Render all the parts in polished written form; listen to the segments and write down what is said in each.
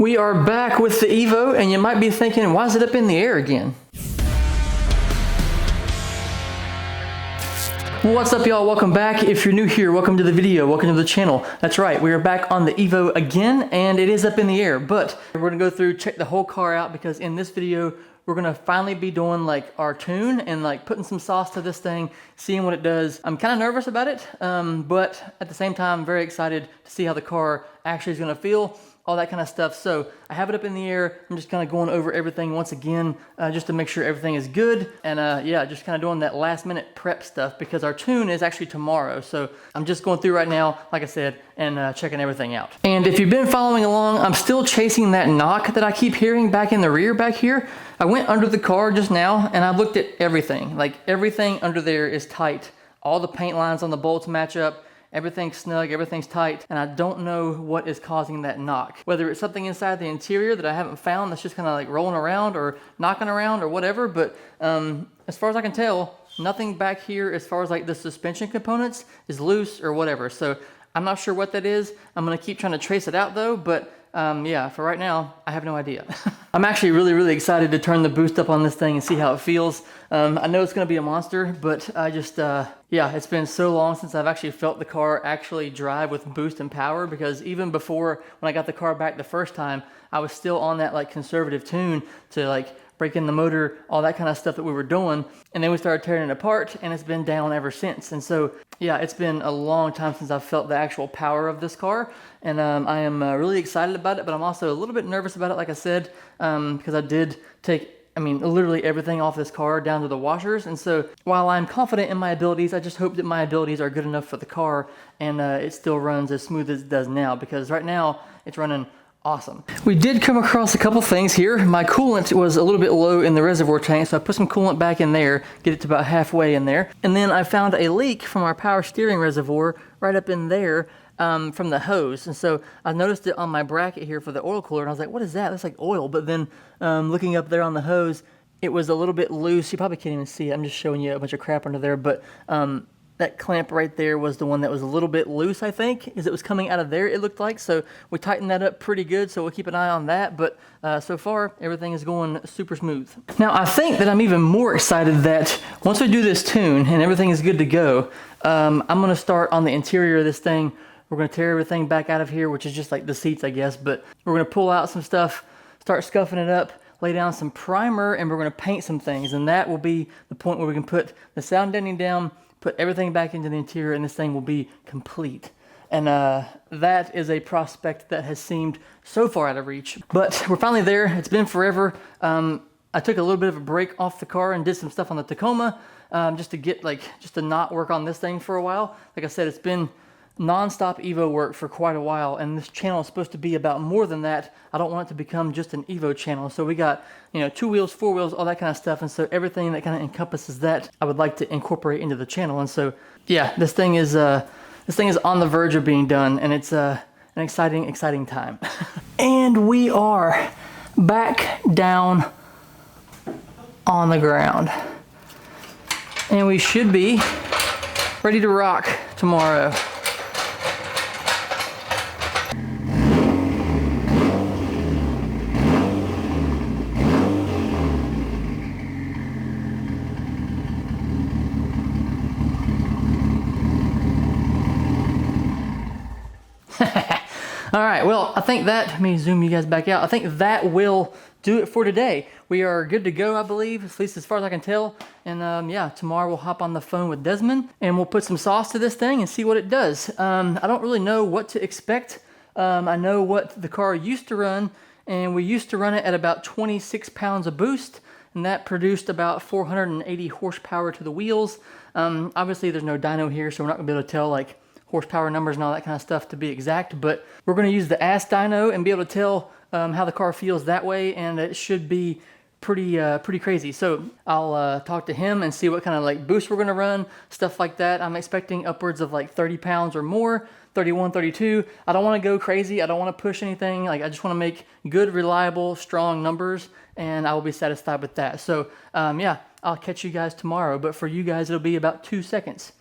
We are back with the Evo, and you might be thinking, why is it up in the air again? What's up, y'all? Welcome back. If you're new here, welcome to the video, welcome to the channel. That's right, we are back on the Evo again, and it is up in the air, but we're gonna go through, check the whole car out, because in this video, we're gonna finally be doing like our tune and like putting some sauce to this thing, seeing what it does. I'm kind of nervous about it, but at the same time, I'm very excited to see how the car actually is gonna feel, all that kind of stuff. So I have it up in the air. I'm just kind of going over everything once again, just to make sure everything is good. And yeah, just kind of doing that last minute prep stuff because our tune is actually tomorrow. So I'm just going through right now, like I said, and checking everything out. And if you've been following along, I'm still chasing that knock that I keep hearing back in the rear back here. I went under the car just now and I looked at everything. Like everything under there is tight. All the paint lines on the bolts match up. Everything's snug, everything's tight, and I don't know what is causing that knock. Whether it's something inside the interior that I haven't found that's just kind of like rolling around or knocking around or whatever, but as far as I can tell, nothing back here as far as like the suspension components is loose or whatever. So I'm not sure what that is. I'm gonna keep trying to trace it out though, but yeah, for right now, I have no idea. I'm actually really excited to turn the boost up on this thing and see how it feels. I know it's gonna be a monster, but I just, yeah, it's been so long since I've actually felt the car actually drive with boost and power, because even before when I got the car back the first time, I was still on that like conservative tune to like break in the motor, all that kind of stuff that we were doing. And then we started tearing it apart and it's been down ever since. And so, yeah, it's been a long time since I've felt the actual power of this car. And I am really excited about it, but I'm also a little bit nervous about it, like I said, because I did take, I mean, literally everything off this car down to the washers. And so while I'm confident in my abilities, I just hope that my abilities are good enough for the car and it still runs as smooth as it does now, because right now it's running awesome. We did come across a couple things here. My coolant was a little bit low in the reservoir tank, so I put some coolant back in there, get it to about halfway in there. And then I found a leak from our power steering reservoir right up in there from the hose. And so I noticed it on my bracket here for the oil cooler, and I was like, what is that? That's like oil. But then looking up there on the hose, it was a little bit loose. You probably can't even see it. I'm just showing you a bunch of crap under there. But that clamp right there was the one that was a little bit loose, I think, as it was coming out of there, it looked like. So we tightened that up pretty good, so we'll keep an eye on that. But so far, everything is going super smooth. Now, I think that I'm even more excited that once we do this tune and everything is good to go, I'm going to start on the interior of this thing. We're going to tear everything back out of here, which is just like the seats, I guess. But we're going to pull out some stuff, start scuffing it up, lay down some primer, and we're going to paint some things. And that will be the point where we can put the sound deadening down, put everything back into the interior, and this thing will be complete. And that is a prospect that has seemed so far out of reach. But we're finally there. It's been forever. I took a little bit of a break off the car and did some stuff on the Tacoma just to get just to not work on this thing for a while. Like I said, it's been non-stop Evo work for quite a while, and this channel is supposed to be about more than that. I don't want it to become just an Evo channel. So we got, you know, 2 wheels, 4 wheels, all that kind of stuff. And so everything that kind of encompasses that, I would like to incorporate into the channel. And so, yeah, this thing is on the verge of being done, and it's an exciting time. And we are back down on the ground, and we should be ready to rock tomorrow. All right, well, I think that, let me zoom you guys back out. I think that will do it for today. We are good to go, I believe, at least as far as I can tell. And yeah, tomorrow we'll hop on the phone with Desmond and we'll put some sauce to this thing and see what it does. I don't really know what to expect. I know what the car used to run, and we used to run it at about 26 pounds of boost, and that produced about 480 horsepower to the wheels. Obviously, there's no dyno here, so we're not gonna be able to tell like horsepower numbers and all that kind of stuff to be exact, but we're going to use the ASS dyno and be able to tell how the car feels that way, and it should be pretty crazy. So I'll talk to him and see what kind of like boost we're going to run, stuff like that. I'm expecting upwards of like 30 pounds or more, 31, 32. I don't want to go crazy. I don't want to push anything. Like, I just want to make good, reliable, strong numbers, and I will be satisfied with that. So yeah, I'll catch you guys tomorrow, but for you guys, it'll be about 2 seconds.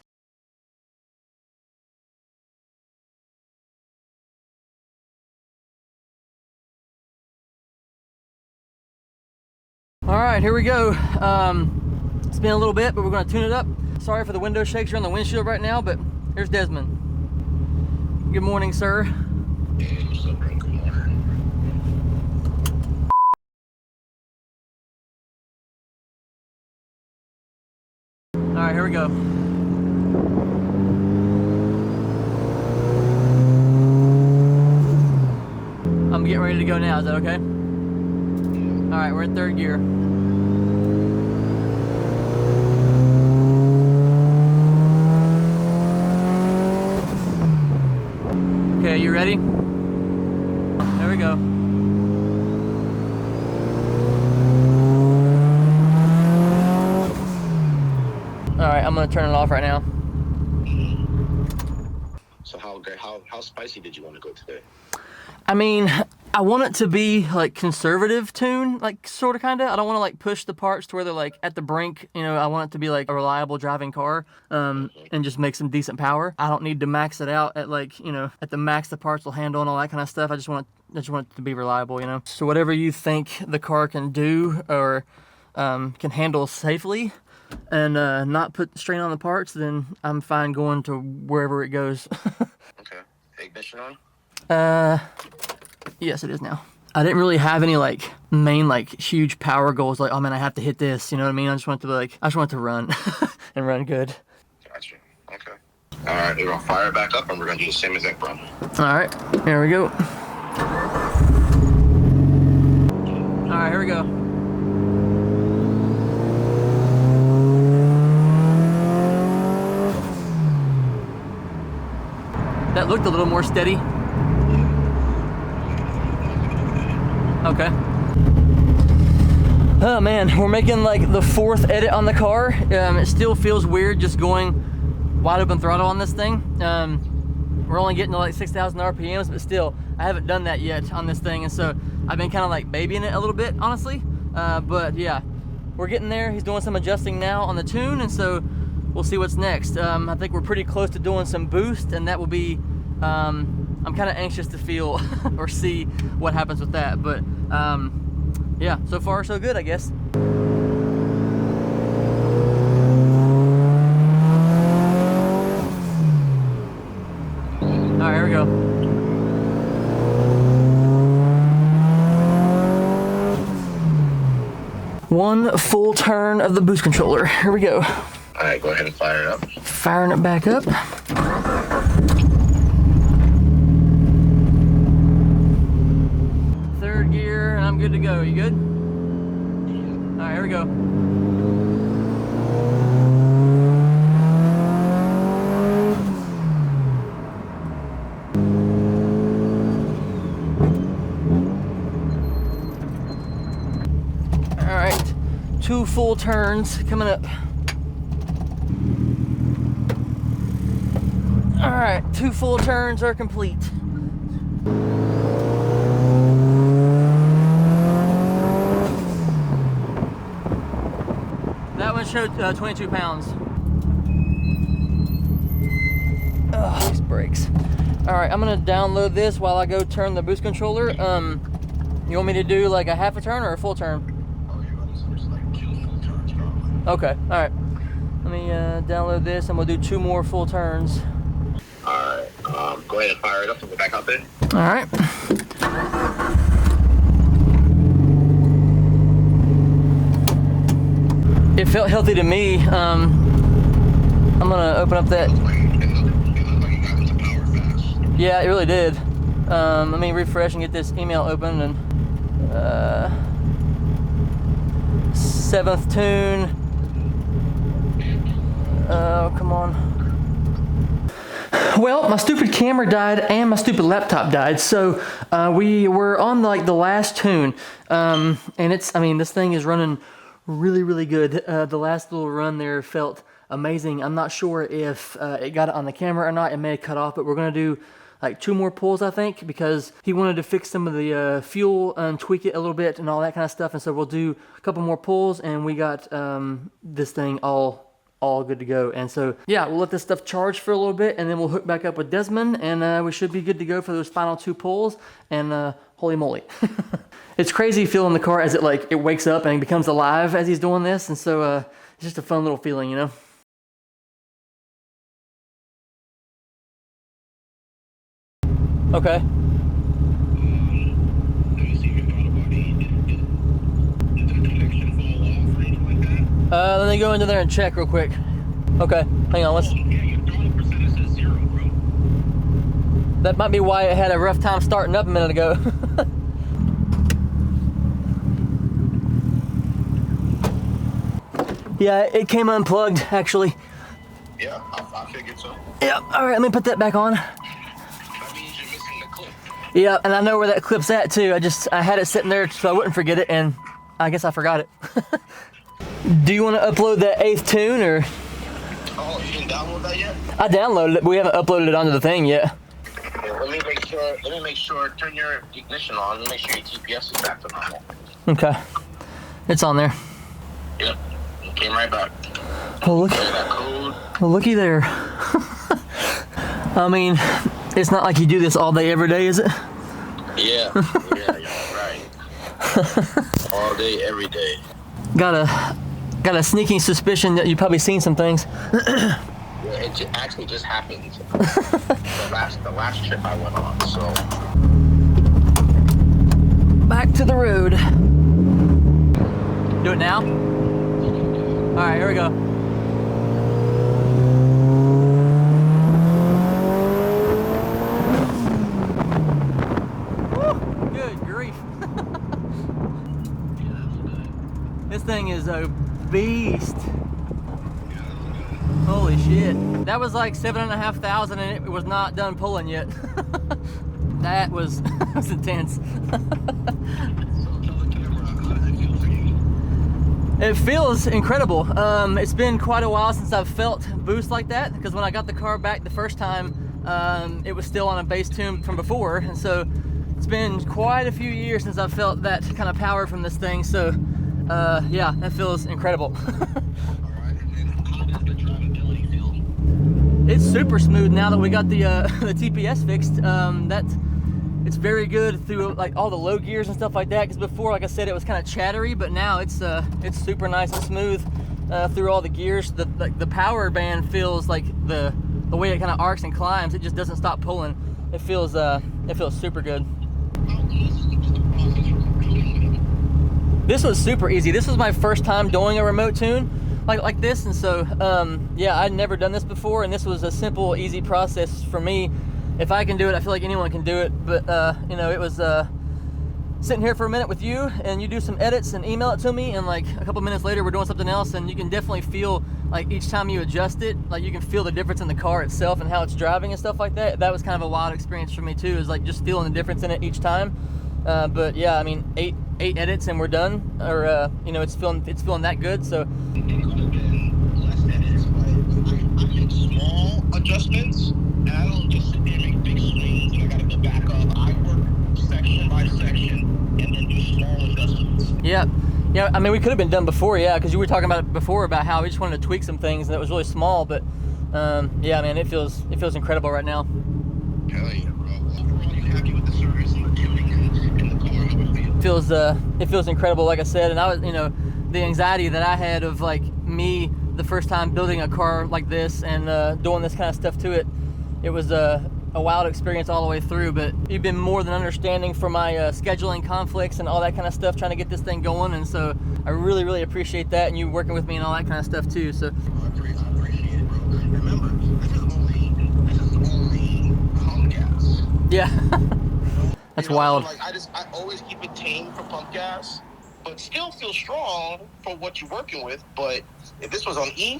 right, here we go. It's been a little bit, but we're gonna tune it up. Sorry for the window shakes. You're on the windshield right now, but here's Desmond. Good morning, sir. Hey, what's up, bro? Good morning. All right, here we go. I'm getting ready to go now. Is that okay? All right, we're in third gear. Okay, you ready? There we go. All right, I'm gonna turn it off right now. So how spicy did you want to go today? I mean, I want it to be like conservative tune, like sort of kind of. I don't want to like push the parts to where they're like at the brink. You know, I want it to be like a reliable driving car, and just make some decent power. I don't need to max it out at like, you know, at the max the parts will handle and all that kind of stuff. I just want it to be reliable, you know. So whatever you think the car can do or can handle safely and not put strain on the parts, then I'm fine going to wherever it goes. Okay. Ignition on? Yes, it is now. I didn't really have any like main like huge power goals like, oh man, I have to hit this, you know what I mean? I just wanted to like, I just wanted to run and run good. Gotcha. Okay. All right, we're gonna fire it back up and we're gonna do the same exact run. All right, here we go. All right, here we go. That looked a little more steady. Okay. Oh man, we're making like the fourth edit on the car. It still feels weird just going wide open throttle on this thing. We're only getting to like 6,000 RPMs, but still, I haven't done that yet on this thing, and so I've been kind of like babying it a little bit, honestly. But yeah, we're getting there. He's doing some adjusting now on the tune, and so we'll see what's next. I think we're pretty close to doing some boost, and that will be, I'm kind of anxious to feel or see what happens with that, but yeah, so far so good, I guess. All right, here we go. One full turn of the boost controller. Here we go. All right, go ahead and fire it up. Firing it back up. Third gear, and I'm good to go. You good? All right, here we go. All right, 2 full turns coming up. All right, 2 full turns are complete. That one showed 22 pounds. Ugh, these brakes. All right, I'm gonna download this while I go turn the boost controller. You want me to do like a half a turn or a full turn? Oh, you're gonna switch like 2 full turns, probably. Okay, all right. Let me download this and we'll do 2 more full turns. All right, go ahead and fire it up and go back out there. All right. It felt healthy to me. I'm gonna open up that. It looked like you got into power fast. Yeah, it really did. Let me refresh and get this email open and 7th tune. Oh, come on. Well, my stupid camera died and my stupid laptop died, so we were on like the last tune, and it's, I mean, this thing is running really, really good. The last little run there felt amazing. I'm not sure if it got it on the camera or not. It may have cut off, but we're gonna do like 2 more pulls, I think, because he wanted to fix some of the fuel and tweak it a little bit and all that kind of stuff, and so we'll do a couple more pulls, and we got this thing all good to go. And so yeah, we'll let this stuff charge for a little bit, and then we'll hook back up with Desmond, and we should be good to go for those final 2 pulls. And holy moly. it's crazy feeling the car as it wakes up and it becomes alive as he's doing this. And so it's just a fun little feeling, you know? Okay. Let me see if you got a body. Did the connection fall off or anything like that? Let me go into there and check real quick. Okay, hang on. Yeah, your throttle percentage says 0, bro. That might be why it had a rough time starting up a minute ago. Yeah, it came unplugged, actually. Yeah, I figured so. Yeah, all right, let me put that back on. That means you're missing the clip. Yeah, and I know where that clip's at too. I had it sitting there so I wouldn't forget it, and I guess I forgot it. Do you want to upload that 8th tune, or? Oh, you didn't download that yet? I downloaded it, but we haven't uploaded it onto the thing yet. Yeah, let me make sure, turn your ignition on. Let me make sure your TPS is back to normal. Okay, it's on there. Yep, it came right back. Oh, look. That code. Well, looky there. I mean, it's not like you do this all day, every day, is it? Yeah, you're right. All day, every day. Got a sneaking suspicion that you've probably seen some things. Yeah, it actually just happened. the last trip I went on. So Back to the road. Do it now? All right, here we go. Good grief. This thing is a beast. Holy shit. That was like 7,500 and it was not done pulling yet. That was, was intense. It feels incredible. It's been quite a while since I've felt boost like that, because when I got the car back the first time, it was still on a base tune from before, and so it's been quite a few years since I've felt that kind of power from this thing. So yeah, that feels incredible. It's super smooth now that we got the the TPS fixed. It's very good through like all the low gears and stuff like that, because before, like I said, it was kind of chattery, but now it's super nice and smooth through all the gears. The power band feels like the way it kind of arcs and climbs, it just doesn't stop pulling. It feels super good. This was super easy. This was my first time doing a remote tune like this, and so yeah, I'd never done this before, and this was a simple, easy process for me. If I can do it, I feel like anyone can do it. But you know, it was sitting here for a minute with you, and you do some edits and email it to me, and like a couple minutes later we're doing something else, and you can definitely feel like each time you adjust it, like you can feel the difference in the car itself and how it's driving and stuff like that. That was kind of a wild experience for me too, is like just feeling the difference in it each time. But yeah, I mean, eight edits and we're done, or you know, it's feeling that good. So It could have been less edits, but I make small adjustments, and I don't just sit there and make big swings, and I gotta go back up. I work section by section and then do small adjustments. yeah, I mean, we could have been done before, yeah, because you were talking about it before about how we just wanted to tweak some things and it was really small, but yeah, man, it feels incredible right now. Hell yeah, bro. Overall, you happy with the service and the tuning and the car? How it It feels incredible, like I said. And I was, you know, the anxiety that I had of like me the first time building a car like this and doing this kind of stuff to it, it was a wild experience all the way through. But you've been more than understanding for my scheduling conflicts and all that kind of stuff, trying to get this thing going, and so I really, really appreciate that, and you working with me and all that kind of stuff too. So I appreciate it, bro. Remember, this is only pump gas. yeah. That's wild. So like I always keep it tame for pump gas, but still feel strong for what you're working with. But if this was on E,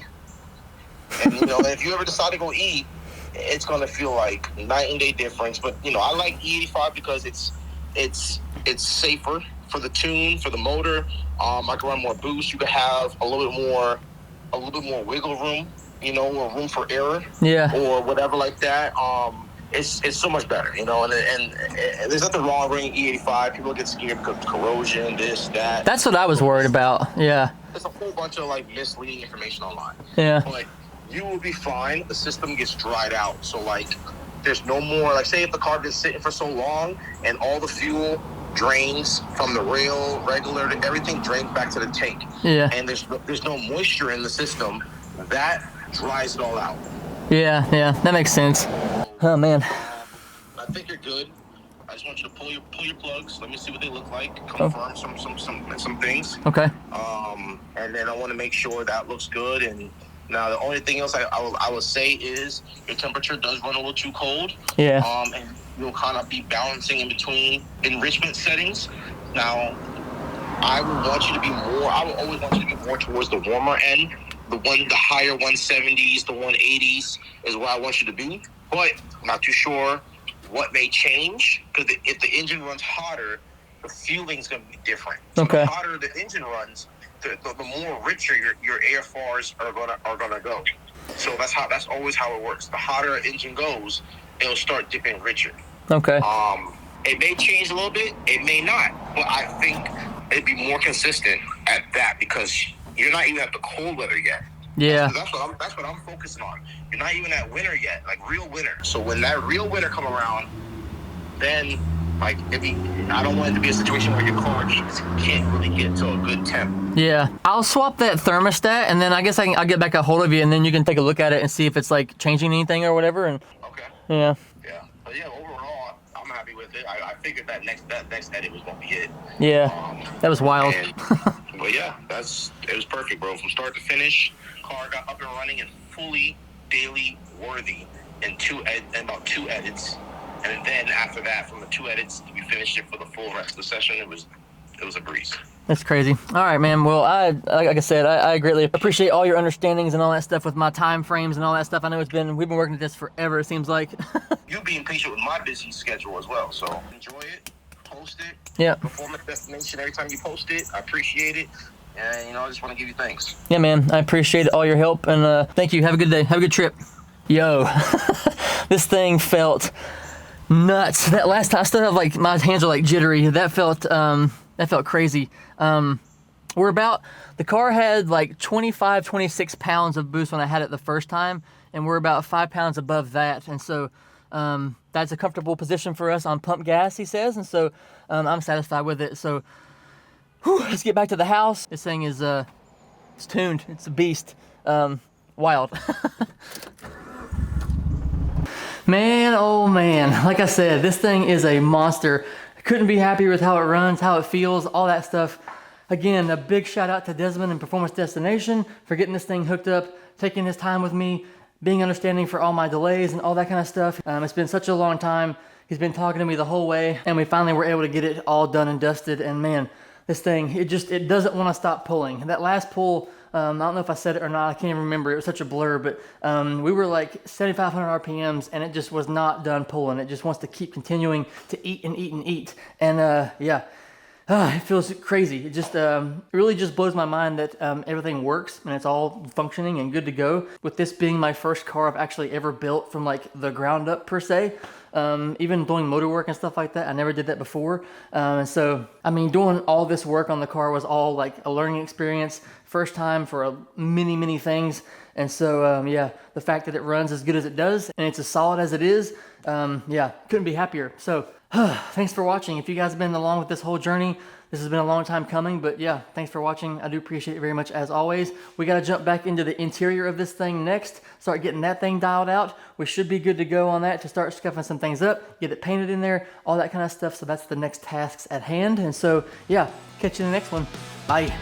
and you know, if you ever decide to go E, it's gonna feel like night and day difference. But you know, I like E85 because it's safer for the tune, for the motor. I can run more boost. You can have a little bit more wiggle room, you know, or room for error, Yeah. or whatever like that. It's so much better, you know, and there's nothing wrong with running E85. People get scared because of corrosion, this, that. That's what I was worried about. Yeah. There's a whole bunch of like misleading information online. Yeah. But you will be fine. The system gets dried out. So like, there's no more, like say if the car been sitting for so long and all the fuel drains from the rail, regular, everything drains back to the tank. Yeah. And there's no moisture in the system. That dries it all out. Yeah, that makes sense. Oh man. I think you're good. I just want you to pull your plugs. Let me see what they look like. Confirm some things. Okay. And then I want to make sure that looks good. And now the only thing else I will say is your temperature does run a little too cold. Yeah. And you'll kind of be balancing in between enrichment settings. Now, I would always want you to be more towards the warmer end. The higher 170s, the 180s is where I want you to be. But I'm not too sure what may change, because if the engine runs hotter, the fueling's going to be different. So Okay. the hotter the engine runs, the more richer your AFRs are gonna go. So that's always how it works. The hotter an engine goes, it'll start dipping richer. Okay. It may change a little bit, it may not, but I think it'd be more consistent at that, because you're not even at the cold weather yet. Yeah. That's what I'm focusing on. You're not even at winter yet, like real winter. So when that real winter come around, then like I don't want it to be a situation where your car can't really get to a good temp. Yeah. I'll swap that thermostat, and then I guess I'll get back a hold of you, and then you can take a look at it and see if it's like changing anything or whatever. And Okay. yeah. Yeah. But yeah, overall, I'm happy with it. I figured that next edit was gonna be it. Yeah. That was wild. But yeah, it was perfect, bro. From start to finish, car got up and running and fully daily worthy in about 2 edits. And then after that, from the 2 edits, we finished it for the full rest of the session. It was a breeze. That's crazy. All right, man. Well, like I said, I greatly appreciate all your understandings and all that stuff with my time frames and all that stuff. I know we've been working at this forever, it seems like. You being patient with my busy schedule as well. So enjoy it, post it. Yeah. Performance destination every time you post it. I appreciate it. And, I just want to give you thanks. Yeah, man. I appreciate all your help, and thank you. Have a good day. Have a good trip. Yo, this thing felt nuts. That last time, I still have like, my hands are like jittery. That felt crazy. The car had like 25, 26 pounds of boost when I had it the first time, and we're about 5 pounds above that. And so that's a comfortable position for us on pump gas, he says. And so I'm satisfied with it. So let's get back to the house. This thing is it's tuned. It's a beast. Wild. Man, oh man. Like I said, this thing is a monster. I couldn't be happier with how it runs, how it feels, all that stuff. Again, a big shout out to Desmond and Performance Destination for getting this thing hooked up, taking his time with me, being understanding for all my delays and all that kind of stuff. It's been such a long time. He's been talking to me the whole way, and we finally were able to get it all done and dusted. And man, this thing, it doesn't want to stop pulling. That last pull, I don't know if I said it or not, I can't even remember, it was such a blur, but we were like 7,500 RPMs, and it just was not done pulling. It just wants to keep continuing to eat and eat and eat. And yeah, it feels crazy. It just really just blows my mind that everything works and it's all functioning and good to go. With this being my first car I've actually ever built from like the ground up per se. Even doing motor work and stuff like that, I never did that before. So, I mean, doing all this work on the car was all like a learning experience. First time for many things. And so, yeah, the fact that it runs as good as it does and it's as solid as it is, yeah, couldn't be happier. So, thanks for watching. If you guys have been along with this whole journey, this has been a long time coming, but yeah, thanks for watching. I do appreciate it very much as always. We got to jump back into the interior of this thing next, start getting that thing dialed out. We should be good to go on that to start scuffing some things up, get it painted in there, all that kind of stuff. So that's the next tasks at hand. And so, yeah, catch you in the next one. Bye.